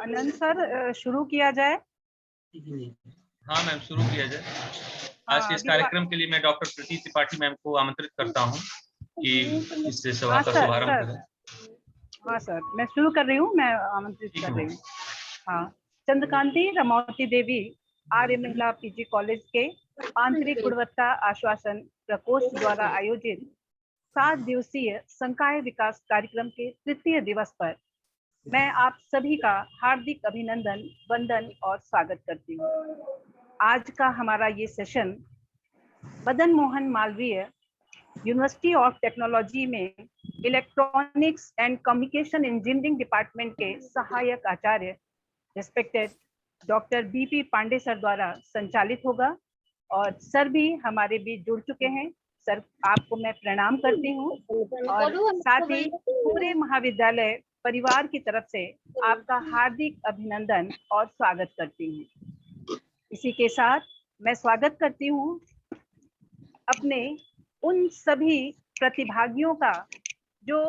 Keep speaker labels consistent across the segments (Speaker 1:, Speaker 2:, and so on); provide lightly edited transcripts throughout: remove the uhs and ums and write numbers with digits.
Speaker 1: अनंत sir, शुरू किया जाए।
Speaker 2: हाँ मैम, शुरू किया जाए। आज के इस कार्यक्रम के लिए मैं डॉक्टर प्रीति त्रिपाठी मैम को आमंत्रित करता हूँ कि इस सभा का शुभारंभ करें।
Speaker 1: हाँ सर, मैं शुरू कर रही हूँ, मैं आमंत्रित कर रही हूँ। हाँ, चंद्रकांति रमावती देवी आर्य महिला पीजी कॉलेज के आंतरिक गुणवत्ता आश्वासन प्रकोष्ठ द्वारा आयोजित 7 दिवसीय संकाय विकास कार्यक्रम के तृतीय दिवस पर मैं आप सभी का हार्दिक अभिनंदन, वंदन और स्वागत करती हूँ। आज का हमारा ये session Madan Mohan Malaviya University of Technology में electronics and communication engineering department के सहायक आचार्य respected doctor BP Pandey sir द्वारा संचालित होगा और सर भी हमारे बीच जुड़ चुके हैं। सर, आपको मैं प्रणाम करती हूँ और साथ ही पूरे महाविद्यालय परिवार की तरफ से आपका हार्दिक अभिनंदन और स्वागत करती हूँ। इसी के साथ मैं स्वागत करती हूँ अपने उन सभी प्रतिभागियों का जो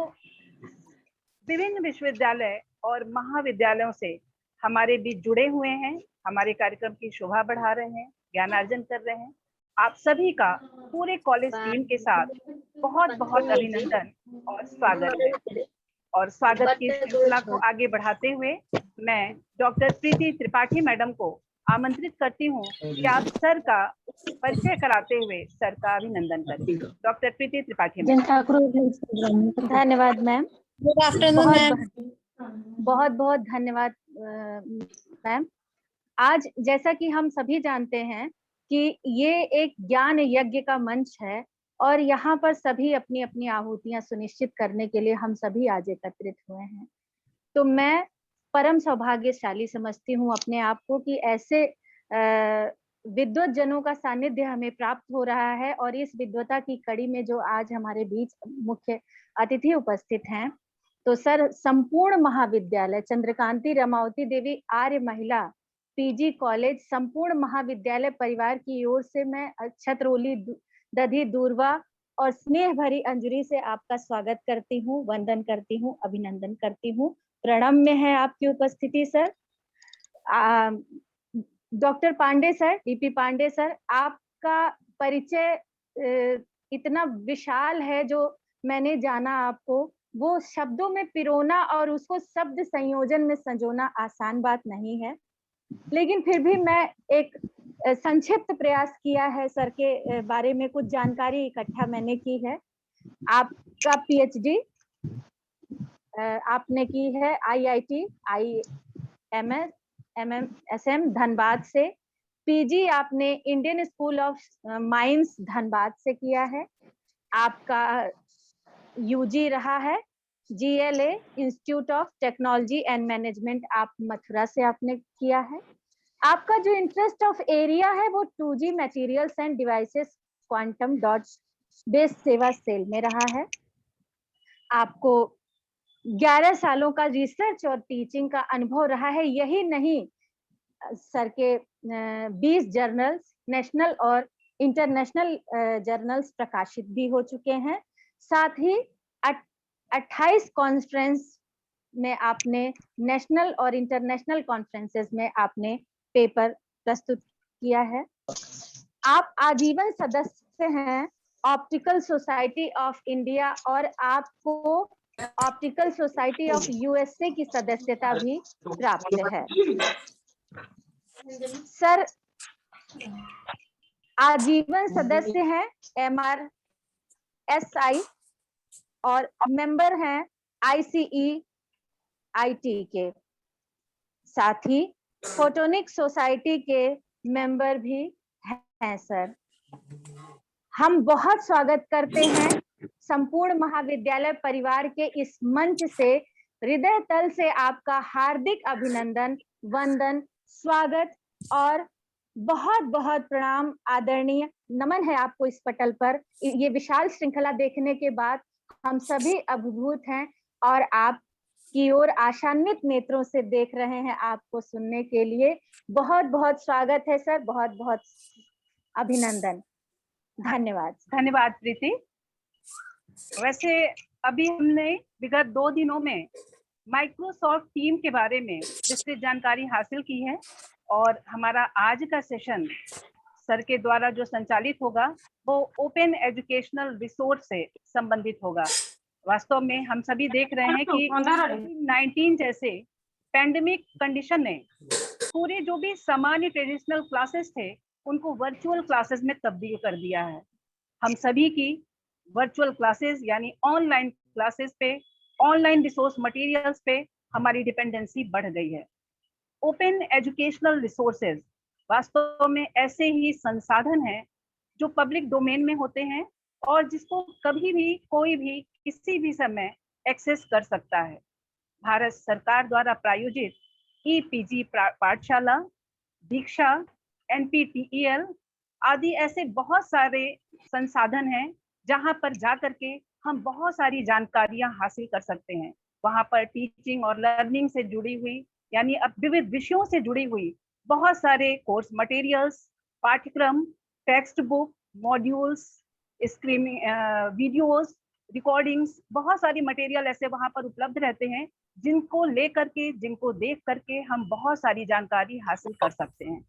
Speaker 1: विभिन्न विश्वविद्यालय और महाविद्यालयों से हमारे बीच जुड़े हुए हैं, हमारे कार्यक्रम की शोभा बढ़ा रहे हैं, ज्ञानार्जन कर रहे हैं। आप सभी का पूरे कॉलेज टीम के साथ बहुत बहुत अभिनंदन और स्वागत है। और स्वागत की श्रृंखला को आगे बढ़ाते हुए मैं डॉक्टर प्रीति त्रिपाठी मैडम को आमंत्रित करती हूँ कि आप सर का परिचय कराते हुए सर का अभिनंदन करें। डॉक्टर प्रीति त्रिपाठी मैडम।
Speaker 3: धन्यवाद मैम।
Speaker 4: Good afternoon ma'am.
Speaker 3: बहुत बहुत धन्यवाद मैम। आज जैसा कि हम सभी जानते हैं कि ये एक ज्ञान यज्ञ का मंच है और यहाँ पर सभी अपनी अपनी आहुतियां सुनिश्चित करने के लिए हम सभी आज एकत्रित हुए हैं। तो मैं परम सौभाग्यशाली समझती हूँ अपने आप को कि ऐसे विद्वत जनों का सानिध्य हमें प्राप्त हो रहा है और इस विद्वता की कड़ी में जो आज हमारे बीच मुख्य अतिथि उपस्थित हैं, तो सर संपूर्ण महाविद्यालय चंद्रकांति रमावती देवी आर्य महिला पीजी कॉलेज संपूर्ण महाविद्यालय परिवार की ओर से मैं छत्रोली दधी दूरवा और स्नेह भरी अंजलि से आपका स्वागत करती हूँ, वंदन करती हूँ, अभिनंदन करती हूँ। प्रणम में है आपकी उपस्थिति sir. Doctor Pandey sir, DP Pandey sir, आपका परिचय इतना विशाल है, जो मैंने जाना आपको वो शब्दों में पिरोना और उसको शब्द संयोजन में संजोना आसान बात नहीं है, लेकिन फिर भी मैं एक संक्षिप्त प्रयास किया है सर के बारे में, कुछ जानकारी इकट्ठा मैंने की है। आपका पीएचडी आपने की है IIT IMS MMSM धनबाद से। पीजी आपने Indian school of mines Dhanbad से किया है। आपका यूजी रहा है GLA institute of technology and management, आप मथुरा से आपने किया है। आपका जो इंटरेस्ट ऑफ एरिया है वो 2G materials end devices quantum dot based सेवा सेल में रहा है। आपको 11 सालों का रिसर्च और टीचिंग का अनुभव रहा है। यही नहीं, सर के 20 जर्नल्स नेशनल और इंटरनेशनल जर्नल्स प्रकाशित भी हो चुके हैं। साथ ही 28 कॉन्फ्रेंस में आपने नेशनल और इंटरनेशनल कॉन्फ्रेंसेस में आपने पेपर प्रस्तुत किया है। आप आजीवन सदस्य हैं ऑप्टिकल सोसाइटी ऑफ इंडिया और आपको ऑप्टिकल सोसाइटी ऑफ USA की सदस्यता भी प्राप्त है। सर आजीवन सदस्य हैं MRSI और मेंबर हैं ICEIT के, साथ ही फोटोनिक सोसाइटी के मेंबर भी हैं। सर हम बहुत स्वागत करते हैं संपूर्ण महाविद्यालय परिवार के इस मंच से, हृदय तल से आपका हार्दिक अभिनंदन, वंदन, स्वागत और बहुत बहुत प्रणाम, आदरणीय नमन है आपको इस पटल पर। ये विशाल श्रृंखला देखने के बाद हम सभी अभिभूत हैं और आप की ओर आशान्वित नेत्रों से देख रहे हैं आपको सुनने के लिए। बहुत बहुत स्वागत है सर, बहुत बहुत अभिनंदन, धन्यवाद।
Speaker 1: धन्यवाद प्रीति। वैसे अभी हमने विगत 2 दिनों में माइक्रोसॉफ्ट टीम के बारे में विस्तृत जानकारी हासिल की है और हमारा आज का सेशन सर के द्वारा जो संचालित होगा वो ओपन एजुकेशनल रिसोर्स से संबंधित होगा। वास्तव में हम सभी देख रहे हैं कि कोविड-19 जैसे पैंडेमिक कंडीशन ने पूरे जो भी सामान्य ट्रेडिशनल क्लासेस थे उनको वर्चुअल क्लासेस में तब्दील कर दिया है। हम सभी की वर्चुअल क्लासेस यानी ऑनलाइन क्लासेस पे, ऑनलाइन रिसोर्स मटेरियल्स पे हमारी डिपेंडेंसी बढ़ गई है। ओपन एजुकेशनल रिसोर्सेज वास्तव में ऐसे ही संसाधन हैं जो पब्लिक डोमेन में होते हैं और जिसको कभी भी कोई भी किसी भी समय एक्सेस कर सकता है। भारत सरकार द्वारा प्रायोजित ई-पीजी पाठशाला, दीक्षा, NPTEL आदि ऐसे बहुत सारे संसाधन हैं जहां पर जाकर के हम बहुत सारी जानकारियां हासिल कर सकते हैं। वहां पर टीचिंग और लर्निंग से जुड़ी हुई यानी अब विविध विषयों से जुड़ी हुई बहुत सारे कोर्स मटेरियल्स, पाठ्यक्रम, text book, modules, screening videos, recordings, बहुत सारी मटेरियल ऐसे वहां पर उपलब्ध रहते हैं जिनको लेकर के, जिनको देख करके हम बहुत सारी जानकारी हासिल कर सकते हैं।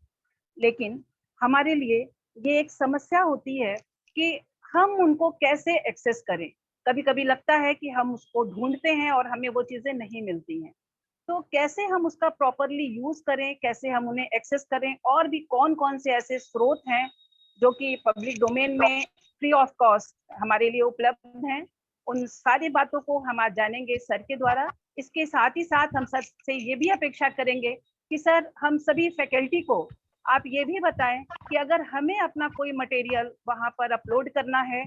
Speaker 1: लेकिन हमारे लिए ये एक समस्या होती है कि हम उनको कैसे एक्सेस करें। कभी कभी लगता है कि हम उसको ढूंढते हैं और हमें वो चीज़ें नहीं मिलती हैं। तो कैसे हम उसका प्रॉपरली यूज करें, कैसे हम उन्हें एक्सेस करें, और भी कौन कौन से ऐसे स्रोत हैं जो कि पब्लिक डोमेन में फ्री ऑफ कॉस्ट हमारे लिए उपलब्ध हैं, उन सारी बातों को हम आज जानेंगे सर के द्वारा। इसके साथ ही साथ हम सर से ये भी अपेक्षा करेंगे कि सर हम सभी फैकल्टी को आप ये भी बताएं कि अगर हमें अपना कोई मटेरियल वहाँ पर अपलोड करना है,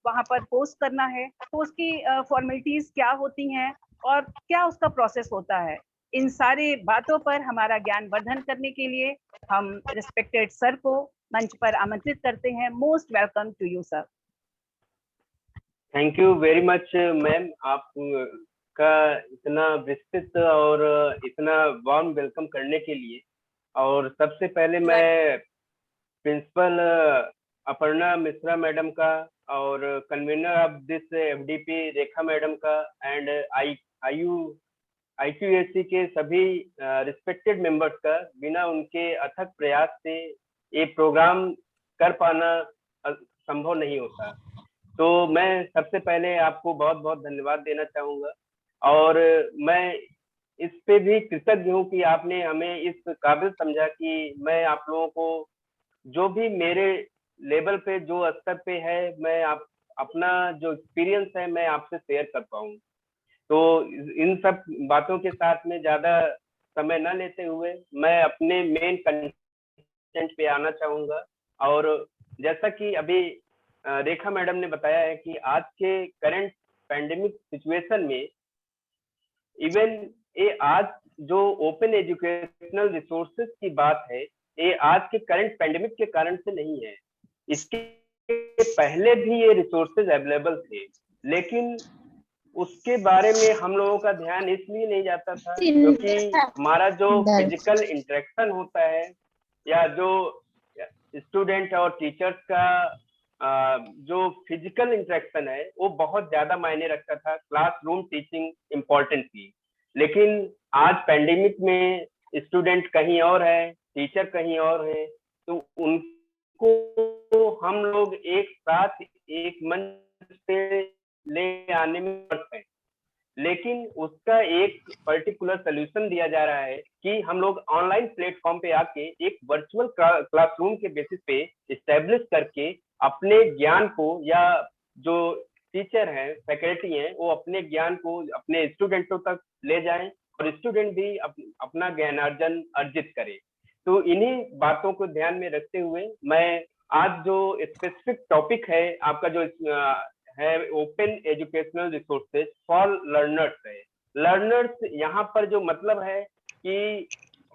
Speaker 1: वहाँ पर पोस्ट करना है, तो उसकी फॉर्मेलिटीज क्या होती हैं और क्या उसका प्रोसेस होता है। इन सारी बातों पर हमारा ज्ञान वर्धन करने के लिए हम रिस्पेक्टेड सर को मंच पर आमंत्रित करते हैं। Most welcome to you sir.
Speaker 5: Thank you very much ma'am, आपका इतना विस्तृत और इतना वार्म वेलकम करने के लिए। और सबसे पहले मैं प्रिंसिपल अपर्णा मिश्रा मैडम का और convener of this FDP Rekha madam का एंड IQAC के सभी रिस्पेक्टेड मेंबर्स का, बिना उनके अथक प्रयास से ये प्रोग्राम कर पाना संभव नहीं होता। तो मैं सबसे पहले आपको बहुत बहुत धन्यवाद देना चाहूँगा और मैं इस पे भी कृतज्ञ हूँ कि आपने हमें इस काबिल समझा कि मैं आप लोगों को जो भी मेरे लेवल पे जो स्तर पे है, मैं अपना जो एक्सपीरियंस है मैं आपसे शेयर कर पाऊँ। तो इन सब बातों के साथ में ज़्यादा समय न लेते हुए मैं अपने मेन कंटेंट पे आना चाहूँगा। और जैसा कि अभी रेखा मैडम ने बताया है कि आज के करंट पैंडेमिक सिचुएशन में इवन ये आज जो ओपन एजुकेशनल रिसोर्सेज की बात है, ये आज के करंट पैंडेमिक के कारण से नहीं है। इसके पहले भी ये रिसोर्सेज अवेलेबल थे, लेकिन उसके बारे में हम लोगों का ध्यान इसलिए नहीं जाता था क्योंकि हमारा जो फिजिकल इंटरेक्शन होता है या जो स्टूडेंट और टीचर्स का जो फिजिकल इंटरेक्शन है वो बहुत ज्यादा मायने रखता था, क्लासरूम टीचिंग इम्पोर्टेंट थी। लेकिन आज पैंडेमिक में स्टूडेंट कहीं और है, टीचर कहीं और है, तो उनको हम लोग एक साथ एक मंच पे ले आने में समर्थ है। लेकिन उसका एक पर्टिकुलर सोल्यूशन दिया जा रहा है कि हम लोग ऑनलाइन प्लेटफॉर्म पे आके एक वर्चुअल क्लासरूम के बेसिस पे इस्टेब्लिश करके अपने ज्ञान को, या जो टीचर हैं, फैकल्टी हैं, वो अपने ज्ञान को अपने स्टूडेंटों तक ले जाएं और स्टूडेंट भी अपना ज्ञानार्जन अर्जित करें। तो इन्हीं बातों को ध्यान में रखते हुए मैं आज जो स्पेसिफिक टॉपिक है आपका जो है open educational resources for learners है। लर्नर्स यहाँ पर जो मतलब है कि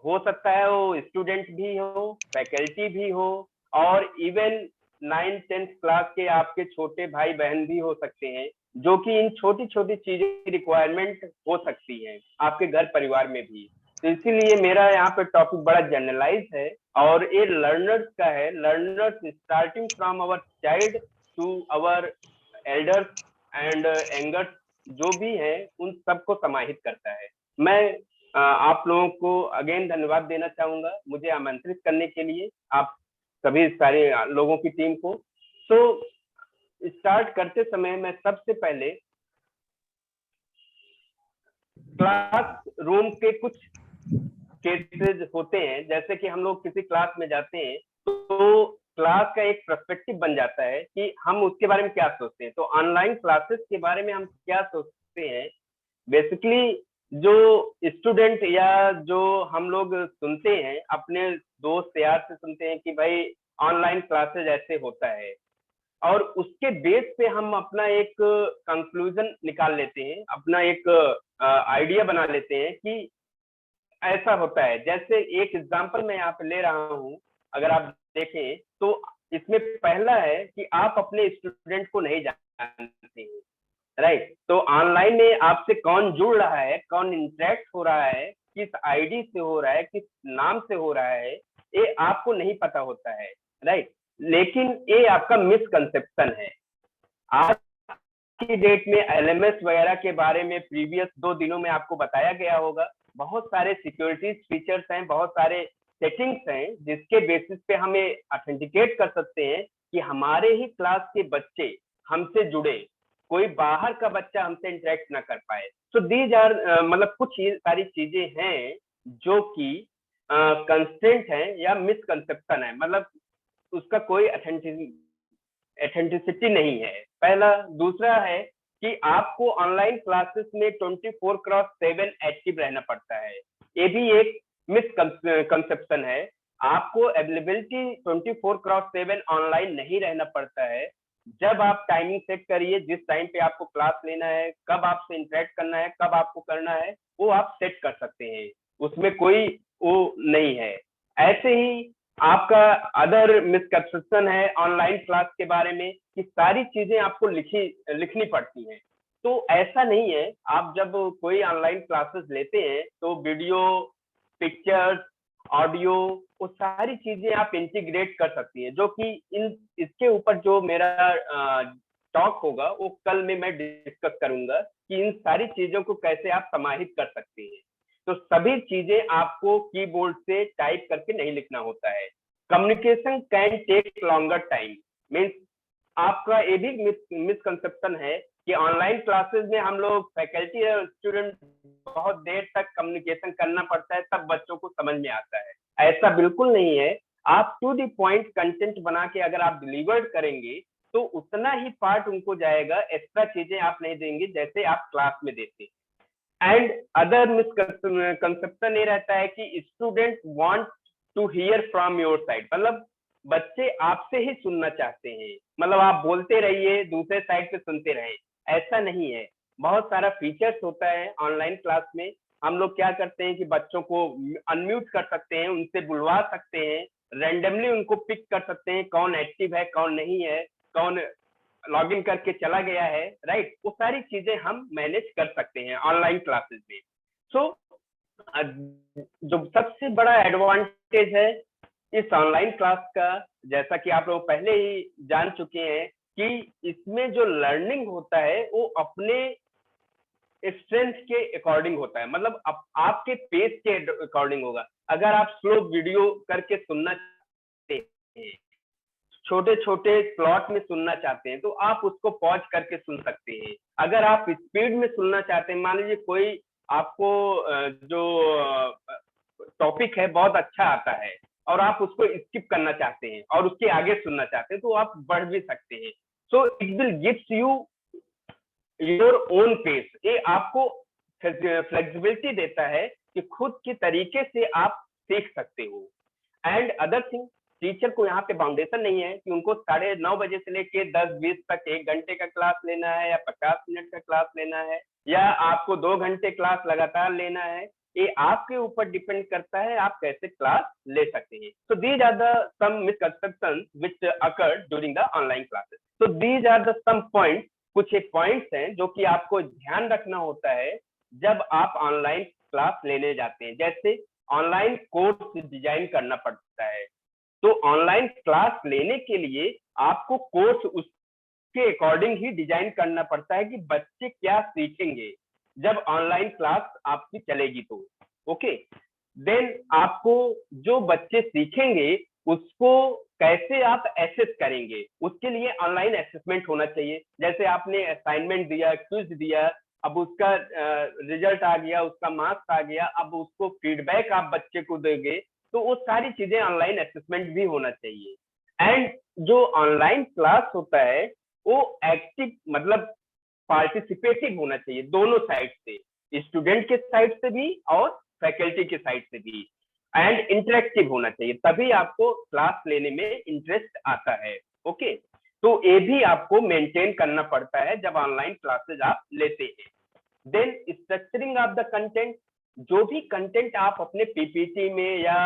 Speaker 5: हो सकता है वो स्टूडेंट भी हो, फैकल्टी भी हो, और इवन 9th-10th क्लास के आपके छोटे भाई बहन भी हो सकते हैं, जो कि इन छोटी छोटी चीजों की रिक्वायरमेंट हो सकती है आपके घर परिवार में भी। तो इसीलिए मेरा यहाँ पे टॉपिक बड़ा जनरलाइज है और ये लर्नर्स का है। Learners starting from our child to our elders and younger जो भी है उन सबको समाहित करता है। मैं आप लोगों को अगेन धन्यवाद देना चाहूंगा मुझे आमंत्रित करने के लिए, आप सभी सारे लोगों की टीम को। तो स्टार्ट करते समय मैं सबसे पहले क्लास रूम के कुछ केसेस होते हैं, जैसे कि हम लोग किसी क्लास में जाते हैं तो क्लास का एक पर्सपेक्टिव बन जाता है कि हम उसके बारे में क्या सोचते हैं। तो ऑनलाइन क्लासेस के बारे में हम क्या सोचते हैं, बेसिकली जो स्टूडेंट या जो हम लोग सुनते हैं अपने दोस्त यार से सुनते हैं कि भाई ऑनलाइन क्लासेस ऐसे होता है, और उसके बेस पे हम अपना एक कंक्लूजन निकाल लेते हैं, अपना एक आइडिया बना लेते हैं कि ऐसा होता है। जैसे एक एग्जांपल मैं यहाँ पे ले रहा हूँ, अगर आप देखें तो इसमें पहला है कि आप अपने स्टूडेंट को नहीं जानते हैं, राइट। तो ऑनलाइन में आपसे कौन जुड़ रहा है, कौन इंटरेक्ट हो रहा है, किस आईडी से हो रहा है, किस नाम से हो रहा है, ये आपको नहीं पता होता है, राइट। लेकिन ये आपका मिसकंसेप्शन है। आज की डेट में एलएमएस वगैरह के बारे में प्रीवियस 2 दिनों में आपको बताया गया होगा। बहुत सारे सिक्योरिटी फीचर्स हैं, बहुत सारे सेटिंग्स हैं जिसके बेसिस पे हमें ऑथेंटिकेट कर सकते हैं कि हमारे ही क्लास के बच्चे हमसे जुड़े, कोई बाहर का बच्चा हमसे इंटरेक्ट ना कर पाए। तो दीज आर मतलब कुछ सारी चीजें हैं जो कि कंस्टेंट है या मिसकंसेप्शन है, मतलब उसका कोई ऑथेंटिसिटी नहीं है, पहला। दूसरा है कि आपको ऑनलाइन क्लासेस में 24/7 एक्टिव रहना पड़ता है, ये भी एक मिसकंसेप्शन है। आपको अवेलेबिलिटी 24/7 ऑनलाइन नहीं रहना पड़ता है। जब आप टाइमिंग सेट करिए, जिस टाइम पे आपको क्लास लेना है, कब आपसे इंटरेक्ट करना है, कब आपको करना है, वो आप सेट कर सकते हैं, उसमें कोई वो नहीं है। ऐसे ही आपका अदर मिसकंसेप्शन है ऑनलाइन क्लास के बारे में कि सारी चीजें आपको लिखनी पड़ती हैं। तो ऐसा नहीं है। आप जब कोई ऑनलाइन क्लासेस लेते हैं तो वीडियो, पिक्चर्स, ऑडियो, वो सारी चीजें आप इंटीग्रेट कर सकती हैं, जो कि इसके ऊपर जो मेरा टॉक होगा वो कल में मैं डिस्कस करूंगा कि इन सारी चीजों को कैसे आप समाहित कर सकते हैं। तो सभी चीजें आपको कीबोर्ड से टाइप करके नहीं लिखना होता है। Communication can take longer time, means आपका ये भी मिसकंसेप्शन है कि ऑनलाइन क्लासेस में हम लोग फैकल्टी और स्टूडेंट बहुत देर तक कम्युनिकेशन करना पड़ता है तब बच्चों को समझ में आता है। ऐसा बिल्कुल नहीं है। आप टू द पॉइंट कंटेंट बना के अगर आप डिलीवर्ड करेंगे तो उतना ही पार्ट उनको जाएगा, एक्स्ट्रा चीजें आप नहीं देंगे जैसे आप क्लास में देते हैं। एंड अदर मिसकंसेप्शन ये रहता है कि student want to hear from your side, मतलब बच्चे आपसे ही सुनना चाहते हैं, मतलब आप बोलते रहिए, दूसरे साइड पे सुनते रहे। ऐसा नहीं है। बहुत सारा फीचर्स होता है ऑनलाइन क्लास में। हम लोग क्या करते हैं कि बच्चों को अनम्यूट कर सकते हैं, उनसे बुलवा सकते हैं, रैंडमली उनको पिक कर सकते हैं, कौन एक्टिव है, कौन नहीं है, कौन लॉगिन करके चला गया है, राइट। वो सारी चीजें हम मैनेज कर सकते हैं ऑनलाइन क्लासेस में। सो जो सबसे बड़ा एडवांटेज है इस ऑनलाइन क्लास का, जैसा कि आप लोग पहले ही जान चुके हैं कि इसमें जो लर्निंग होता है वो अपने स्ट्रेंथ के अकॉर्डिंग होता है, मतलब आपके पेस के अकॉर्डिंग होगा। अगर आप स्लो वीडियो करके सुनना चाहते हैं, छोटे छोटे स्लॉट में सुनना चाहते हैं, तो आप उसको पॉज करके सुन सकते हैं। अगर आप स्पीड में सुनना चाहते हैं, मान लीजिए कोई आपको जो टॉपिक है बहुत अच्छा आता है और आप उसको स्किप करना चाहते हैं और उसके आगे सुनना चाहते हैं, तो आप बढ़ भी सकते हैं। So it will gives you your own pace. ये आपको फ्लेक्सिबिलिटी देता है कि खुद के तरीके से आप सीख सकते हो। एंड अदर थिंग, टीचर को यहाँ पे बाउंडेशन नहीं है कि उनको 9:30 बजे से लेके 10-20 तक 1 घंटे का क्लास लेना है या 50 मिनट का क्लास लेना है या आपको 2 घंटे क्लास लगातार लेना है। ये आपके ऊपर डिपेंड करता है आप कैसे क्लास ले सकते हैं। तो these are the some misconceptions which occurred during the online classes. तो these are the some points, कुछ एक पॉइंट्स हैं जो कि आपको ध्यान रखना होता है जब आप ऑनलाइन क्लास लेने जाते हैं। जैसे ऑनलाइन कोर्स डिजाइन करना पड़ता है, तो ऑनलाइन क्लास लेने के लिए आपको कोर्स उस उसके अकॉर्डिंग ही डिजाइन करना पड़ता है कि बच्चे क्या सीखेंगे जब ऑनलाइन क्लास आपकी चलेगी तो। ओके, देन आपको जो बच्चे सीखेंगे उसको कैसे आप एसेस करेंगे, उसके लिए ऑनलाइन असेसमेंट होना चाहिए। जैसे आपने असाइनमेंट दिया, क्विज दिया, अब उसका रिजल्ट आ गया, उसका मार्क्स आ गया, अब उसको फीडबैक आप बच्चे को दोगे, तो वो सारी चीजें ऑनलाइन असेसमेंट भी होना चाहिए। एंड जो ऑनलाइन क्लास होता है वो एक्टिव मतलब पार्टिसिपेटिव होना चाहिए दोनों साइड से, स्टूडेंट के साइड से भी और फैकल्टी के साइड से भी, एंड इंटरेक्टिव होना चाहिए, तभी आपको क्लास लेने में इंटरेस्ट आता है। ओके, तो ये भी आपको मेंटेन करना पड़ता है जब ऑनलाइन क्लासेस आप लेते हैं। Then structuring of the content, जो भी कंटेंट आप अपने पीपीटी में या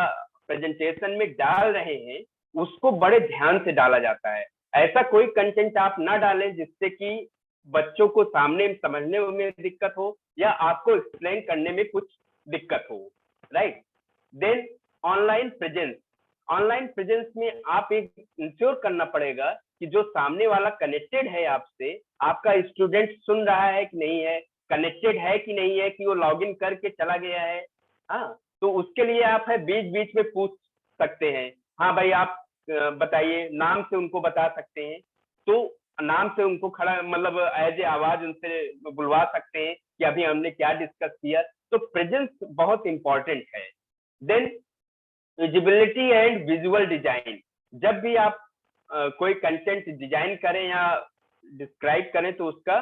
Speaker 5: प्रेजेंटेशन में डाल रहे हैं उसको बड़े ध्यान से डाला जाता है। ऐसा कोई कंटेंट आप ना डालें जिससे कि बच्चों को सामने समझने में दिक्कत हो या आपको एक्सप्लेन करने में कुछ दिक्कत हो, राइट। देन ऑनलाइन प्रेजेंस में आप एक इंश्योर करना पड़ेगा कि जो सामने वाला कनेक्टेड है आपसे, आपका स्टूडेंट सुन रहा है कि नहीं है, कनेक्टेड है कि नहीं है, कि वो लॉगिन करके चला गया है। हाँ, तो उसके लिए आप है बीच बीच में पूछ सकते हैं, हाँ भाई आप बताइए, नाम से उनको बता सकते हैं, तो नाम से उनको खड़ा मतलब एज ए आवाज उनसे बुलवा सकते हैं कि अभी हमने क्या डिस्कस किया। तो प्रेजेंस बहुत इंपॉर्टेंट है। Then visibility and visual design, जब भी आप कोई कंटेंट डिजाइन करें या डिस्क्राइब करें तो उसका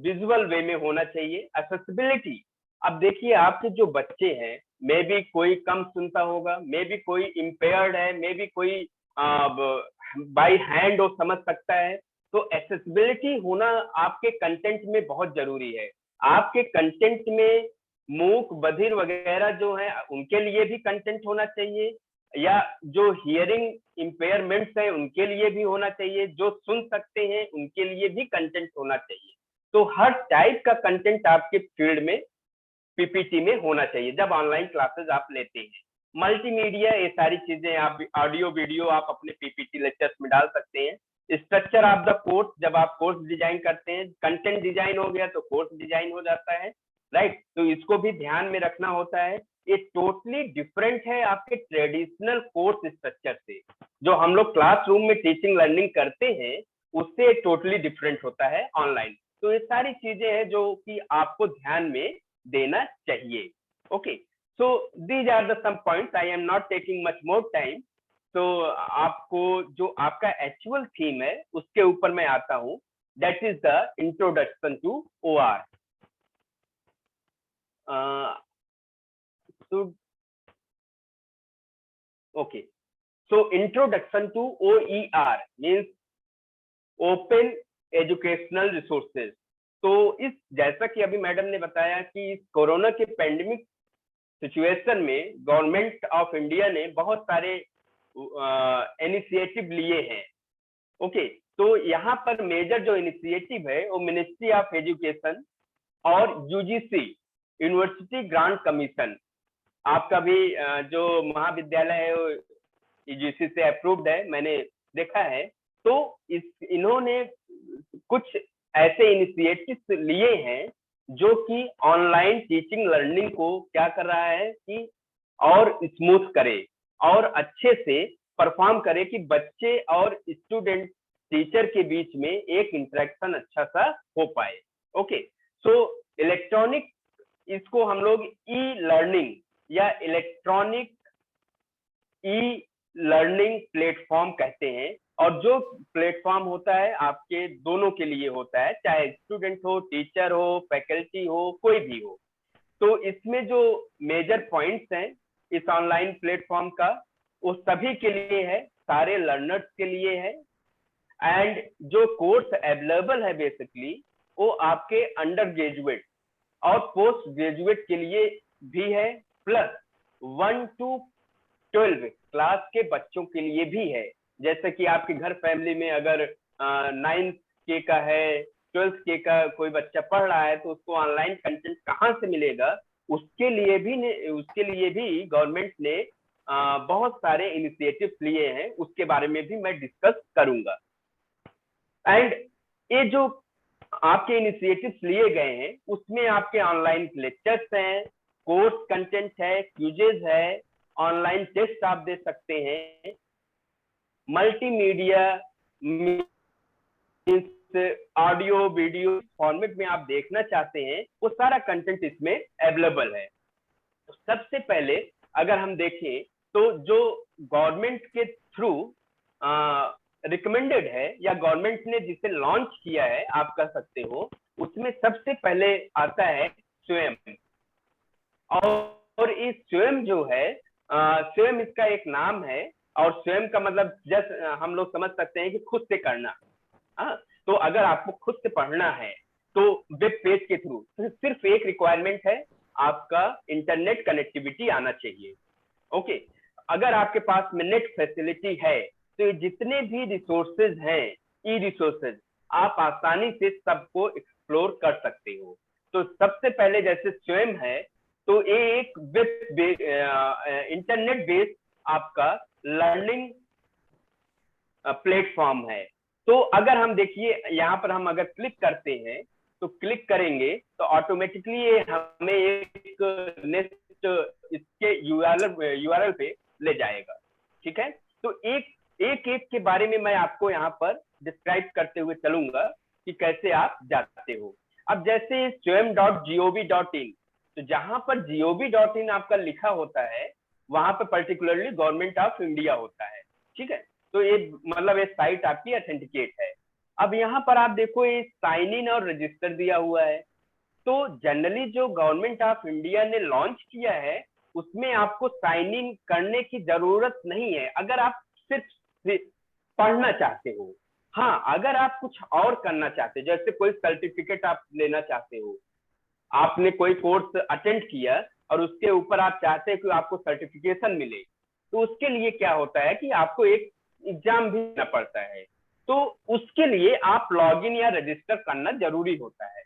Speaker 5: विजुअल वे में होना चाहिए। एक्सेसिबिलिटी, अब देखिए आपके जो बच्चे हैं, मे बी कोई कम सुनता होगा, मे बी कोई इम्पेयर्ड है, मे बी कोई बाय हैंड वो समझ सकता है, तो एक्सेसिबिलिटी होना आपके कंटेंट में बहुत जरूरी है। आपके कंटेंट में मूक बधिर वगैरह जो है उनके लिए भी कंटेंट होना चाहिए, या जो हियरिंग इम्पेयरमेंट्स है उनके लिए भी होना चाहिए, जो सुन सकते हैं उनके लिए भी कंटेंट होना चाहिए। तो हर टाइप का कंटेंट आपके फील्ड में पीपीटी में होना चाहिए जब ऑनलाइन क्लासेस आप लेते हैं। मल्टीमीडिया, ये सारी चीजें आप ऑडियो वीडियो आप अपने पीपीटी लेक्चर्स में डाल सकते हैं। स्ट्रक्चर ऑफ द कोर्स, जब आप कोर्स डिजाइन करते हैं, कंटेंट डिजाइन हो गया तो कोर्स डिजाइन हो जाता है, राइट। तो इसको भी ध्यान में रखना होता है। ये टोटली डिफरेंट है आपके ट्रेडिशनल कोर्स स्ट्रक्चर से, जो हम लोग क्लासरूम में टीचिंग लर्निंग करते हैं उससे टोटली डिफरेंट होता है ऑनलाइन। तो ये सारी चीजें हैं जो कि आपको ध्यान में देना चाहिए। Okay, so these are the some points, I am not taking much more time. तो आपको जो आपका एक्चुअल थीम है उसके ऊपर मैं आता हूं, that is the introduction to OR। okay, so introduction to OER means open educational resources. तो इस जैसा कि अभी मैडम ने बताया कि कोरोना के पेंडेमिक सिचुएशन में गवर्नमेंट ऑफ इंडिया ने बहुत सारे इनिशिएटिव लिए हैं। ओके, तो यहाँ पर मेजर जो इनिशिएटिव है वो मिनिस्ट्री ऑफ एजुकेशन और यूजीसी यूनिवर्सिटी ग्रांट कमीशन, आपका भी जो महाविद्यालय है वो यूजीसी से अप्रूव्ड है, मैंने देखा है। तो इन्होंने कुछ ऐसे इनिशिएटिव्स लिए हैं जो कि ऑनलाइन टीचिंग लर्निंग को क्या कर रहा है कि और स्मूथ करे और अच्छे से परफॉर्म करे कि बच्चे और स्टूडेंट टीचर के बीच में एक इंटरेक्शन अच्छा सा हो पाए। ओके, सो इलेक्ट्रॉनिक, इसको हम लोग ई लर्निंग या इलेक्ट्रॉनिक ई लर्निंग प्लेटफॉर्म कहते हैं। और जो प्लेटफॉर्म होता है आपके दोनों के लिए होता है, चाहे स्टूडेंट हो, टीचर हो, फैकल्टी हो, कोई भी हो। तो इसमें जो मेजर पॉइंट्स हैं इस ऑनलाइन प्लेटफॉर्म का, वो सभी के लिए है, सारे लर्नर्स के लिए है। एंड जो कोर्स अवेलेबल है बेसिकली वो आपके अंडर ग्रेजुएट और पोस्ट ग्रेजुएट के लिए भी है, प्लस 1 to 12 क्लास के बच्चों के लिए भी है। जैसे कि आपके घर फैमिली में अगर 9th के का है, 12th के का कोई बच्चा पढ़ रहा है, तो उसको ऑनलाइन कंटेंट कहाँ से मिलेगा, उसके लिए भी गवर्नमेंट ने बहुत सारे इनिशिएटिव्स लिए हैं, उसके बारे में भी मैं डिस्कस करूंगा। एंड ये जो आपके इनिशिएटिव्स लिए गए हैं उसमें आपके ऑनलाइन लेक्चर्स हैं, कोर्स कंटेंट है, क्यूजेज है, ऑनलाइन टेस्ट आप दे सकते हैं, मल्टीमीडिया ऑडियो वीडियो फॉर्मेट में आप देखना चाहते हैं, वो सारा कंटेंट इसमें अवेलेबल है। तो सबसे पहले अगर हम देखें तो जो गवर्नमेंट के थ्रू रिकमेंडेड है या गवर्नमेंट ने जिसे लॉन्च किया है आप कह सकते हो, उसमें सबसे पहले आता है स्वयं। और इस स्वयं जो है स्वयं इसका एक नाम है, और स्वयं का मतलब जस्ट हम लोग समझ सकते हैं कि खुद से करना। तो अगर आपको खुद से पढ़ना है तो वेब पेज के थ्रू सिर्फ एक रिक्वायरमेंट है, आपका इंटरनेट कनेक्टिविटी आना चाहिए। ओके, अगर आपके पास में नेट फैसिलिटी है तो ये जितने भी रिसोर्सेज हैं, ई रिसोर्सेज, आप आसानी से सबको एक्सप्लोर कर सकते हो। तो सबसे पहले जैसे स्वयं है तो ये एक वेब इंटरनेट बेस्ड आपका लर्निंग प्लेटफॉर्म है। तो अगर हम देखिए यहाँ पर हम अगर क्लिक करते हैं तो क्लिक करेंगे तो ऑटोमेटिकली ये हमें एक नेक्स्ट इसके यूआरएल पे ले जाएगा। ठीक है, तो एक के बारे में मैं आपको यहाँ पर डिस्क्राइब करते हुए चलूंगा कि कैसे आप जाते हो। अब जैसे swayam.gov.in, तो जहां पर gov.in आपका लिखा होता है वहां पर पर्टिकुलरली गवर्नमेंट ऑफ इंडिया होता है। ठीक है, तो ये मतलब ये साइट आपकी ऑथेंटिकेट है। अब यहाँ पर आप देखो ये साइन इन और रजिस्टर दिया हुआ है। तो जनरली जो गवर्नमेंट ऑफ इंडिया ने लॉन्च किया है उसमें आपको साइन इन करने की जरूरत नहीं है अगर आप सिर्फ पढ़ना चाहते हो। हाँ, अगर आप कुछ और करना चाहते हो, जैसे कोई सर्टिफिकेट आप लेना चाहते हो, आपने कोई कोर्स अटेंड किया और उसके ऊपर आप चाहते हैं कि आपको सर्टिफिकेशन मिले, तो उसके लिए क्या होता है कि आपको एक एग्जाम भी देना पड़ता है। तो उसके लिए आप लॉगिन या रजिस्टर करना जरूरी होता है,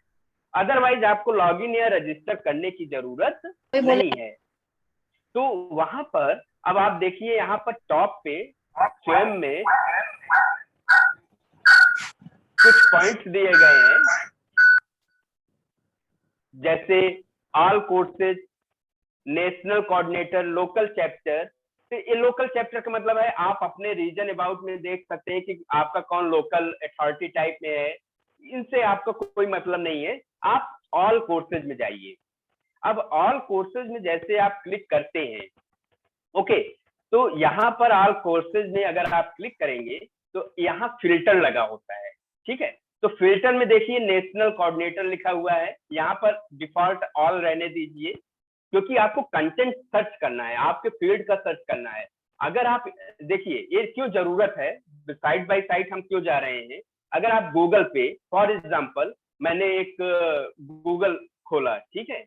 Speaker 5: अदरवाइज आपको लॉगिन या रजिस्टर करने की जरूरत नहीं है। तो वहां पर अब आप देखिए यहाँ पर टॉप पे स्वयं में कुछ पॉइंट्स दिए गए हैं, जैसे all courses, national coordinator, local chapter. तो ये लोकल चैप्टर का मतलब है आप अपने रीजन अबाउट में देख सकते हैं कि आपका कौन लोकल अथॉरिटी टाइप में है, इनसे आपका कोई मतलब नहीं है। आप ऑल कोर्सेज में जाइए। अब ऑल कोर्सेज में जैसे आप क्लिक करते हैं, ओके, तो यहाँ पर ऑल कोर्सेज में अगर आप क्लिक करेंगे तो यहाँ फिल्टर लगा होता है। ठीक है, तो फिल्टर में देखिए नेशनल कोऑर्डिनेटर लिखा हुआ है, यहाँ पर डिफॉल्ट ऑल रहने दीजिए, क्योंकि आपको कंटेंट सर्च करना है, आपके फील्ड का सर्च करना है। अगर आप देखिए ये क्यों जरूरत है, साइड बाय साइड हम क्यों जा रहे हैं। अगर आप गूगल पे फॉर एग्जांपल, मैंने एक गूगल खोला, ठीक है,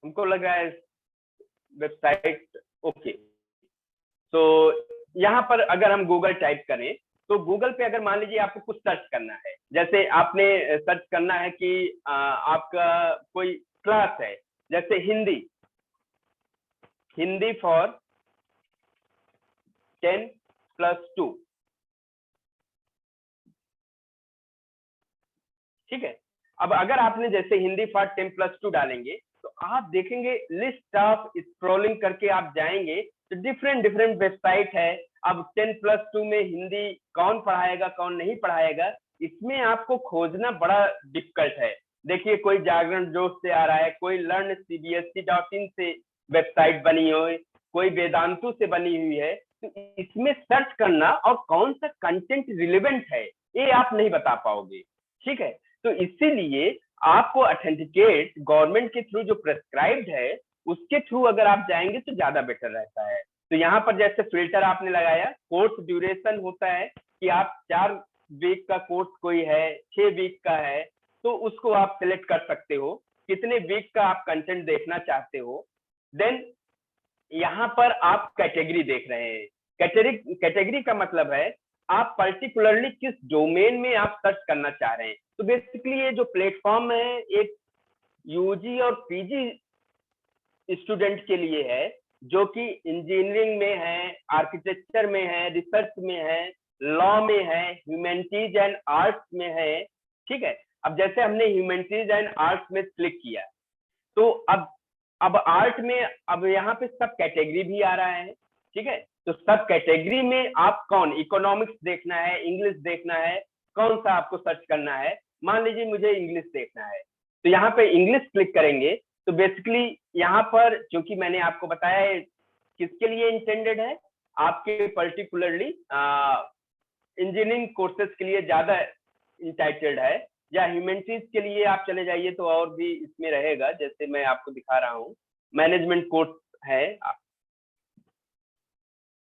Speaker 5: हमको लग रहा है वेबसाइट ओके। तो यहाँ पर अगर हम गूगल टाइप करें तो गूगल पे अगर मान लीजिए आपको कुछ सर्च करना है, जैसे आपने सर्च करना है कि आपका कोई क्लास है, जैसे हिंदी फॉर 10+2, ठीक है। अब अगर आपने जैसे हिंदी फॉर 10+2 डालेंगे तो आप देखेंगे लिस्ट ऑफ स्क्रॉलिंग करके आप जाएंगे तो डिफरेंट वेबसाइट है। अब 10+2 में हिंदी कौन पढ़ाएगा कौन नहीं पढ़ाएगा, इसमें आपको खोजना बड़ा डिफिकल्ट है। देखिए कोई जागरण जोश से आ रहा है, कोई लर्न cbse.in से वेबसाइट बनी हो, कोई वेदांतु से बनी हुई है। तो इसमें सर्च करना और कौन सा कंटेंट रिलेवेंट है ये आप नहीं बता पाओगे। ठीक है, तो इसीलिए आपको ऑथेंटिकेट गवर्नमेंट के थ्रू जो प्रेस्क्राइब्ड है उसके थ्रू अगर आप जाएंगे तो ज्यादा बेटर रहता है। तो यहाँ पर जैसे फिल्टर आपने लगाया, कोर्स ड्यूरेशन होता है कि आप 4 वीक का कोर्स कोई है, 6 वीक का है, तो उसको आप सिलेक्ट कर सकते हो कितने वीक का आप कंटेंट देखना चाहते हो। देन यहाँ पर आप कैटेगरी देख रहे हैं। कैटेगरी का मतलब है आप पर्टिकुलरली किस डोमेन में आप सर्च करना चाह रहे हैं। तो बेसिकली ये जो प्लेटफॉर्म है एक यूजी और पीजी स्टूडेंट के लिए है, जो कि इंजीनियरिंग में है, आर्किटेक्चर में है, रिसर्च में है, लॉ में है, ह्यूमैनिटीज एंड आर्ट्स में है। ठीक है, अब जैसे हमने ह्यूमैनिटीज एंड आर्ट्स में क्लिक किया, तो अब आर्ट में अब यहाँ पे सब कैटेगरी भी आ रहा है। ठीक है, तो सब कैटेगरी में आप कौन, इकोनॉमिक्स देखना है, इंग्लिश देखना है, कौन सा आपको सर्च करना है। मान लीजिए मुझे इंग्लिश देखना है, तो यहाँ पे इंग्लिश क्लिक करेंगे, तो बेसिकली यहाँ पर क्योंकि मैंने आपको बताया है किसके लिए इंटेंडेड है, आपके पर्टिकुलरली इंजीनियरिंग कोर्सेज के लिए ज्यादा इंटाइटेड है, या ह्यूमैनिटीज के लिए आप चले जाइए तो और भी इसमें रहेगा। जैसे मैं आपको दिखा रहा हूँ, मैनेजमेंट कोर्स है,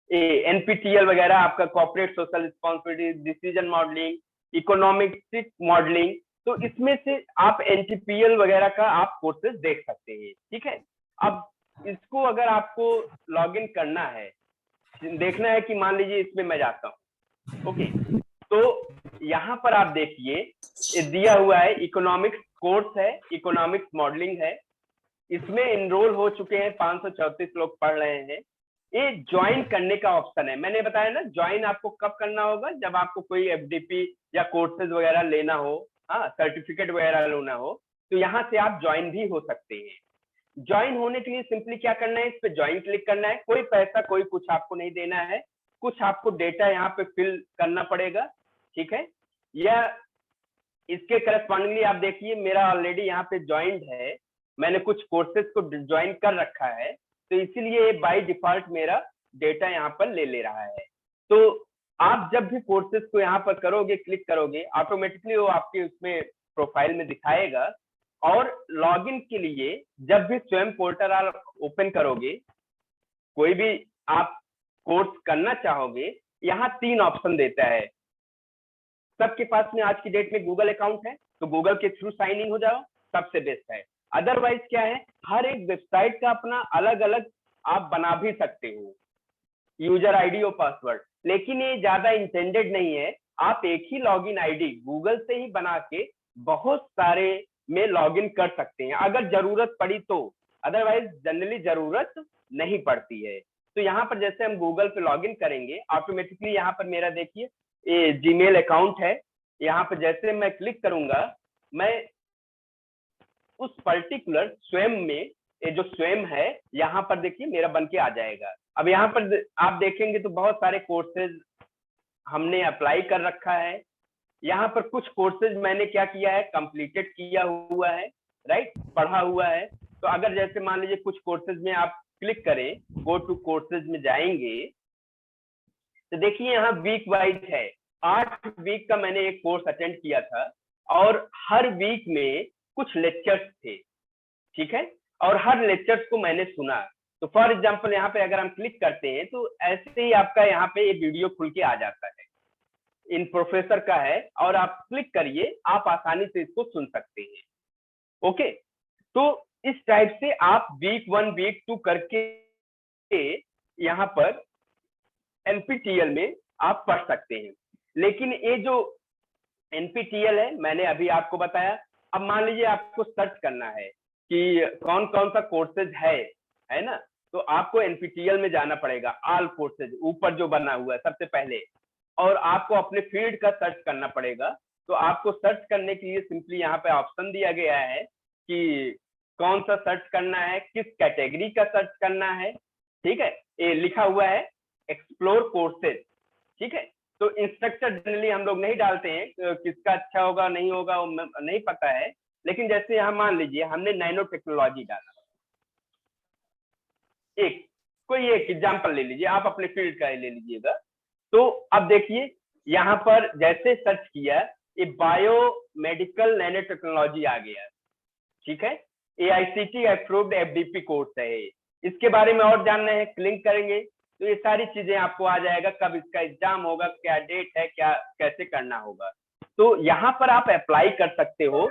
Speaker 5: एनपीटीएल वगैरह, आपका corporate social responsibility, decision modelling, economic modelling, तो इसमें से आप एनटीपीएल वगैरह का आप कोर्सेज देख सकते हैं। ठीक है, अब इसको अगर आपको लॉगिन करना है, देखना है कि मान लीजिए इसमें मैं जाता हूँ, ओके, तो यहाँ पर आप देखिए दिया हुआ है इकोनॉमिक्स कोर्स है, इकोनॉमिक्स मॉडलिंग है, इसमें इनरोल हो चुके हैं 534 लोग पढ़ रहे हैं। ये ज्वाइन करने का ऑप्शन है, मैंने बताया ना ज्वाइन आपको कब करना होगा, जब आपको कोई एफडीपी या कोर्सेज वगैरह लेना हो, हाँ सर्टिफिकेट वगैरह लेना हो, तो यहाँ से आप ज्वाइन भी हो सकते हैं। ज्वाइन होने के लिए सिंपली क्या करना है, इस पे ज्वाइन क्लिक करना है, कोई पैसा कोई कुछ आपको नहीं देना है, कुछ आपको डेटा यहाँ पे फिल करना पड़ेगा। ठीक है, या इसके करस्पॉन्डिंगली आप देखिए मेरा ऑलरेडी यहाँ पे ज्वाइंट है, मैंने कुछ कोर्सेज को ज्वाइन कर रखा है, तो इसीलिए बाय डिफॉल्ट मेरा डेटा यहाँ पर ले रहा है। तो आप जब भी कोर्सेज को यहाँ पर करोगे, क्लिक करोगे, ऑटोमेटिकली वो आपके उसमें प्रोफाइल में दिखाएगा। और लॉगिन के लिए जब भी स्वयं पोर्टल आप ओपन करोगे, कोई भी आप कोर्स करना चाहोगे, यहाँ 3 ऑप्शन देता है। सबके पास में आज की डेट में गूगल अकाउंट है, तो गूगल के थ्रू साइन इन हो जाओ, सबसे बेस्ट है। अदरवाइज क्या है, हर एक वेबसाइट का अपना अलग अलग आप बना भी सकते हो यूजर आईडी और पासवर्ड, लेकिन ये ज्यादा इंटेंडेड नहीं है। आप एक ही लॉगिन आईडी गूगल से ही बना के बहुत सारे में लॉगिन कर सकते हैं अगर जरूरत पड़ी तो, अदरवाइज जनरली जरूरत नहीं पड़ती है। तो यहाँ पर जैसे हम गूगल पे लॉगिन करेंगे, ऑटोमेटिकली यहाँ पर मेरा देखिए ये जीमेल अकाउंट है, यहाँ पर जैसे मैं क्लिक करूंगा, मैं उस पर्टिकुलर स्वयं में, ये जो स्वयं है यहाँ पर देखिए मेरा बन के आ जाएगा। अब यहाँ पर आप देखेंगे तो बहुत सारे कोर्सेज हमने अप्लाई कर रखा है। यहाँ पर कुछ कोर्सेज मैंने क्या किया है, कंप्लीटेड किया हुआ है, राइट, पढ़ा हुआ है। तो अगर जैसे मान लीजिए कुछ कोर्सेज में आप क्लिक करें, गो टू कोर्सेज में जाएंगे, तो देखिए यहाँ वीक वाइज है, 8 वीक का मैंने एक कोर्स अटेंड किया था और हर वीक में कुछ लेक्चर्स थे। ठीक है, और हर लेक्चर्स को मैंने सुना। तो फॉर एग्जांपल यहाँ पे अगर हम क्लिक करते हैं तो ऐसे ही आपका यहाँ पे ये वीडियो खुल के आ जाता है, इन प्रोफेसर का है, और आप क्लिक करिए, आप आसानी से इसको सुन सकते हैं। ओके, तो इस टाइप से आप वीक 1 वीक 2 करके यहाँ पर एनपीटीईएल में आप पढ़ सकते हैं। लेकिन ये जो एनपीटीईएल है मैंने अभी आपको बताया। अब मान लीजिए आपको सर्च करना है कि कौन कौन सा कोर्सेज है ना, तो आपको एनपीटीईएल में जाना पड़ेगा, ऑल कोर्सेज ऊपर जो बना हुआ है सबसे पहले, और आपको अपने फील्ड का सर्च करना पड़ेगा। तो आपको सर्च करने के लिए सिंपली यहाँ पे ऑप्शन दिया गया है कि कौन सा सर्च करना है, किस कैटेगरी का सर्च करना है। ठीक है, ये लिखा हुआ है एक्सप्लोर कोर्सेज। ठीक है, तो इंस्ट्रक्टर जनरली हम लोग नहीं डालते हैं, किसका अच्छा होगा नहीं होगा वो नहीं पता है, लेकिन जैसे यहाँ मान लीजिए हमने नैनो टेक्नोलॉजी डाला, कोई एक एग्जाम्पल ले लीजिए, आप अपने फील्ड का ले लीजिएगा। तो अब देखिए यहाँ पर जैसे सर्च किया, ये बायो मेडिकल नैनो टेक्नोलॉजी आ गया। ठीक है, AICTE अप्रूव्ड FDP कोर्स है। इसके बारे में और जानना है, क्लिक करेंगे तो ये सारी चीजें आपको आ जाएगा, कब इसका एग्जाम होगा, क्या डेट है, क्या कैसे करना होगा। तो यहाँ पर आप अप्लाई कर सकते हो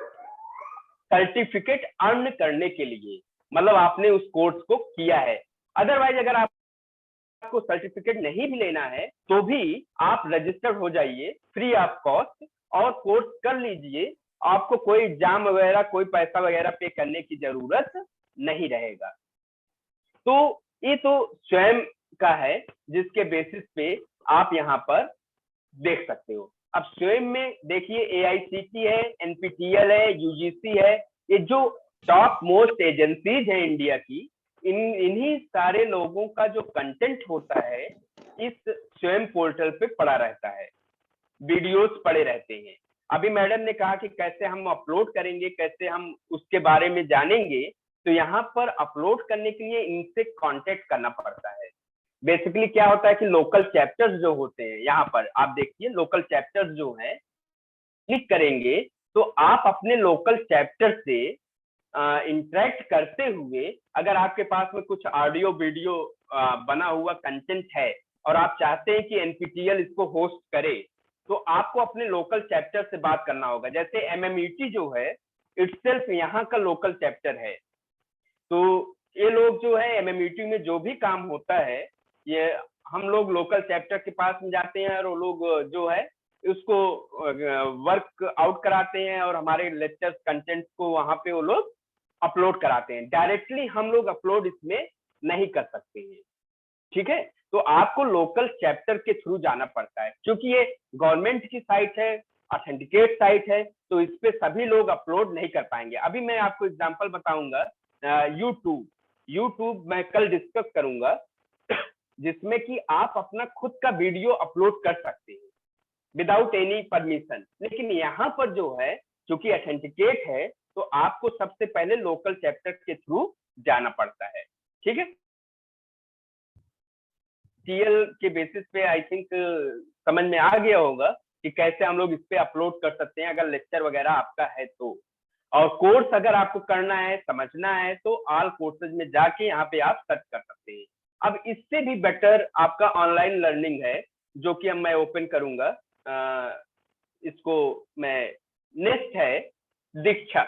Speaker 5: सर्टिफिकेट अर्न करने के लिए, मतलब आपने उस कोर्स को किया है। अदरवाइज अगर आपको सर्टिफिकेट नहीं भी लेना है तो भी आप रजिस्टर्ड हो जाइए फ्री ऑफ कॉस्ट और कोर्स कर लीजिए। आपको कोई एग्जाम वगैरह, कोई पैसा वगैरह पे करने की जरूरत नहीं रहेगा। तो ये तो स्वयं का है, जिसके बेसिस पे आप यहाँ पर देख सकते हो। अब स्वयं में देखिए, AICTE है, NPTEL है, UGC है, ये जो टॉप मोस्ट एजेंसीज है इंडिया की, इन्हीं सारे लोगों का जो कंटेंट होता है इस स्वयं पोर्टल पे पड़ा रहता है, वीडियोस पड़े रहते हैं। अभी मैडम ने कहा कि कैसे हम अपलोड करेंगे, कैसे हम उसके बारे में जानेंगे। तो यहाँ पर अपलोड करने के लिए इनसे कांटेक्ट करना पड़ता है। बेसिकली क्या होता है कि लोकल चैप्टर्स जो होते हैं, यहाँ पर आप देखिए लोकल चैप्टर्स जो है, क्लिक करेंगे तो आप अपने लोकल चैप्टर से इंटरेक्ट करते हुए, अगर आपके पास में कुछ ऑडियो वीडियो बना हुआ कंटेंट है और आप चाहते हैं कि NPTEL इसको होस्ट करे, तो आपको अपने लोकल चैप्टर से बात करना होगा। जैसे MMET जो है इटसेल्फ यहाँ का लोकल चैप्टर है। तो ये लोग जो है MMET में जो भी काम होता है, ये हम लोग लोकल चैप्टर के पास में जाते हैं और वो लोग जो है उसको वर्क आउट कराते हैं और हमारे लेक्चर्स कंटेंट को वहां पे वो लोग अपलोड कराते हैं। डायरेक्टली हम लोग अपलोड इसमें नहीं कर सकते हैं, ठीक है। तो आपको लोकल चैप्टर के थ्रू जाना पड़ता है, क्योंकि ये गवर्नमेंट की साइट है, ऑथेंटिकेट साइट है, तो इस पे सभी लोग अपलोड नहीं कर पाएंगे। अभी मैं आपको एग्जांपल बताऊंगा, यूट्यूब मैं कल डिस्कस करूंगा, जिसमें कि आप अपना खुद का वीडियो अपलोड कर सकते हैं विदाउट एनी परमिशन। लेकिन यहाँ पर जो है, क्योंकि ऑथेंटिकेट है, तो आपको सबसे पहले लोकल चैप्टर के थ्रू जाना पड़ता है, ठीक है। TL के बेसिस पे आई थिंक समझ में आ गया होगा कि कैसे हम लोग इस पे अपलोड कर सकते हैं, अगर लेक्चर वगैरह आपका है तो। और कोर्स अगर आपको करना है, समझना है, तो ऑल कोर्सेज में जाके यहाँ पे आप सर्च कर सकते हैं। अब इससे भी बेटर आपका ऑनलाइन लर्निंग है, जो कि अब मैं ओपन करूंगा, इसको मैं, नेक्स्ट है दीक्षा।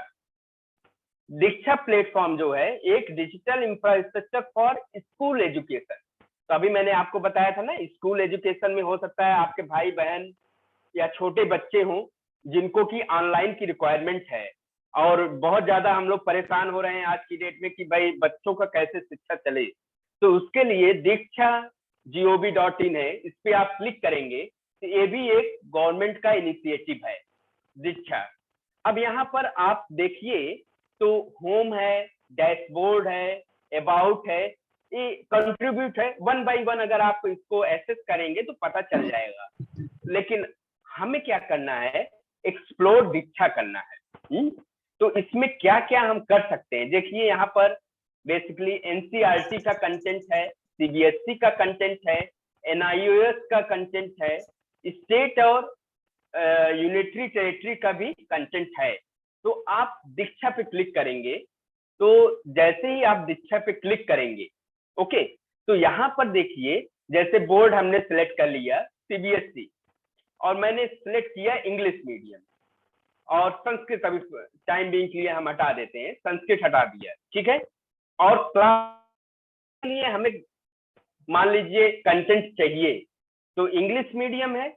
Speaker 5: दीक्षा प्लेटफॉर्म जो है एक digital infrastructure for school education. तो अभी मैंने आपको बताया था ना, स्कूल एजुकेशन में हो सकता है आपके भाई बहन या छोटे बच्चे हों जिनको कि ऑनलाइन की रिक्वायरमेंट है, और बहुत ज्यादा हम लोग परेशान हो रहे हैं आज की डेट में कि भाई बच्चों का कैसे शिक्षा चले। तो उसके लिए दीक्षा gov.in है, इस पे आप क्लिक करेंगे तो ये भी एक गवर्नमेंट का इनिशिएटिव है, दीक्षा। अब यहाँ पर आप देखिए तो होम है, डैशबोर्ड है, अबाउट है, ये कंट्रीब्यूट है। 1 by 1 अगर आप इसको एक्सेस करेंगे तो पता चल जाएगा। लेकिन हमें क्या करना है, एक्सप्लोर दीक्षा करना है। तो इसमें क्या क्या हम कर सकते हैं, देखिए यहाँ पर बेसिकली NCERT का कंटेंट है, CBSE का कंटेंट है, NIOS का कंटेंट है, स्टेट और यूनिटरी टेरिटरी का भी कंटेंट है। तो आप दीक्षा पे क्लिक करेंगे, तो जैसे ही आप दीक्षा पे क्लिक करेंगे, ओके, तो यहाँ पर देखिए जैसे बोर्ड हमने सिलेक्ट कर लिया CBSE, और मैंने सिलेक्ट किया इंग्लिश मीडियम, और संस्कृत अभी टाइम बीइंग के लिए हम हटा देते हैं, संस्कृत हटा दिया, ठीक है। और क्लास के लिए हमें मान लीजिए कंटेंट चाहिए, तो इंग्लिश मीडियम है,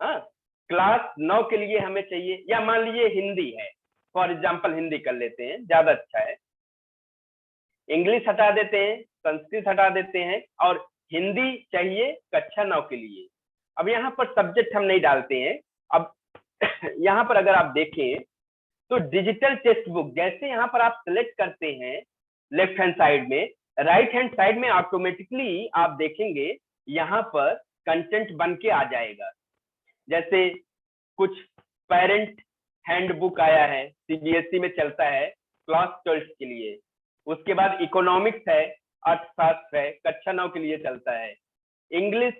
Speaker 5: क्लास 9 के लिए हमें चाहिए, या मान लीजिए हिंदी है, फॉर एग्जाम्पल हिंदी कर लेते हैं, ज्यादा अच्छा है। इंग्लिश हटा देते हैं, संस्कृत हटा देते हैं, और हिंदी चाहिए कक्षा 9 के लिए। अब यहाँ पर सब्जेक्ट हम नहीं डालते हैं। अब यहाँ पर अगर आप देखें तो डिजिटल टेक्स्ट बुक, जैसे यहाँ पर आप सिलेक्ट करते हैं लेफ्ट हैंड साइड में, राइट हैंड साइड में ऑटोमेटिकली आप देखेंगे यहाँ पर कंटेंट बन के आ जाएगा। जैसे कुछ पेरेंट हैंडबुक आया है, CBSE में चलता है क्लास 12 के लिए। उसके बाद इकोनॉमिक्स है, अर्थशास्त्र है, कक्षा 9 के लिए चलता है। इंग्लिश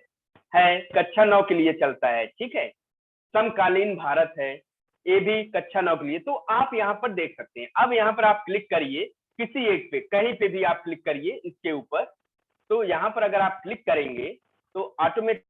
Speaker 5: है, कक्षा 9 के लिए चलता है, ठीक है। समकालीन भारत है, ये भी कक्षा 9 के लिए। तो आप यहाँ पर देख सकते हैं। अब यहाँ पर आप क्लिक करिए किसी एक पे, कहीं पे भी आप क्लिक करिए इसके ऊपर, तो यहाँ पर अगर आप क्लिक करेंगे तो ऑटोमेटिक